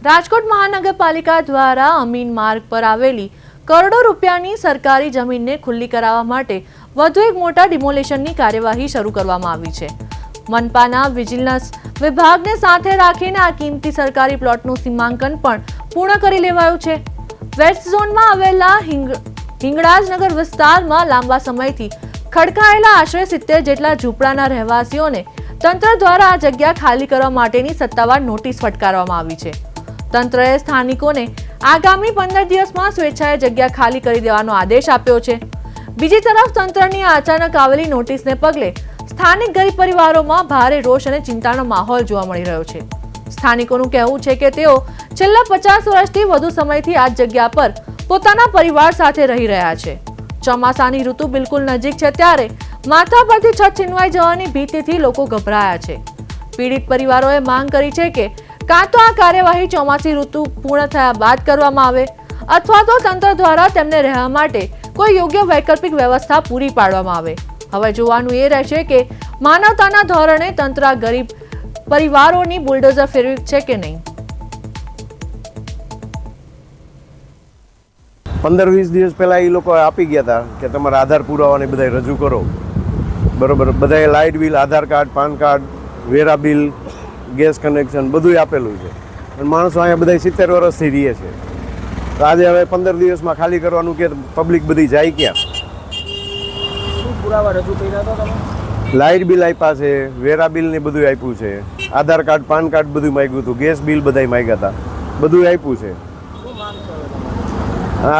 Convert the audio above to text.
રાજકોટ મહાનગરપાલિકા દ્વારા અમીન માર્ગ પર આવેલી કરોડો રૂપિયાની સરકારી જમીનને ખુલ્લી કરાવવા માટે વધુ એક મોટા ડિમોલેશનની કાર્યવાહી શરૂ કરવામાં આવી છે। મનપાના વિજિલન્સ વિભાગને સાથે રાખીને આ કિંમતી સરકારી પ્લોટનું સીમાંકન પણ પૂર્ણ કરી લેવાયું છે। વેસ્ટ ઝોનમાં આવેલા હિંગળાજનગર વિસ્તારમાં લાંબા સમયથી ખડકાયેલા આશરે 70 જેટલા ઝૂંપડાના રહેવાસીઓને તંત્ર દ્વારા આ જગ્યા ખાલી કરવા માટેની સત્તાવાર નોટિસ ફટકારવામાં આવી છે। તંત્રએ સ્થાનિકોને આગામી 15 દિવસમાં સ્વેચ્છાએ જગ્યા ખાલી કરી દેવાનો આદેશ આપ્યો છે। બીજી તરફ તંત્રની આ અચાનક આવેલી નોટિસને પગલે સ્થાનિક ગરીબ પરિવારોમાં ભારે રોષ અને ચિંતાનો માહોલ જોવા મળી રહ્યો છે। સ્થાનિકોનું કહેવું છે કે તેઓ છેલ્લા 50 વર્ષથી વધુ સમયથી આ જગ્યા પર પોતાના પરિવાર સાથે રહી રહ્યા છે। ચોમાસાની ઋતુ બિલકુલ નજીક છે ત્યારે માથા પરથી છત છીનવાઈ જવાની ભીતિથી લોકો ગભરાયા છે। પીડિત પરિવારોએ માંગ કરી છે કે કાં તો આ કાર્યવાહી ચોમાસી ઋતુ પૂર્ણ થયા બાદ કરવામાં આવે અથવા તો તંત્ર દ્વારા તેમને રહેવા માટે કોઈ યોગ્ય વૈકલ્પિક વ્યવસ્થા પૂરી પાડવામાં આવે। હવે જોવાનું એ રહેશે કે માનવતાના ધોરણે તંત્ર આ ગરીબ પરિવારોની બુલડોઝર ફેરવી છે કે નહીં। 15-20 દિવસ પહેલા એ લોકો આપી ગયા હતા કે તમારા આધાર પુરાવાને બધા રજૂ કરો, બરોબર। બધાએ લાઇટ બિલ, આધાર કાર્ડ, પાન કાર્ડ, વેરા બિલ, ગેસ કનેક્શન બધું આપેલું છે અને માણસો અહીંયા બધા 70 વર્ષથી રહે છે। તો આજે હવે 15 દિવસમાં ખાલી કરવાનું કે પબ્લિક બધી જાય ક્યાં? શું પુરાવા રજૂ કર્યા હતા તમે? લાઇટ બિલ આપ્યા છે, વેરા બિલ ને બધું આપ્યું છે, આધાર કાર્ડ, પાન કાર્ડ બધું માંગ્યું હતું, ગેસ બિલ બધા માંગ્યા હતા, બધું આપ્યું છે। શું માંગ કરો તમારી?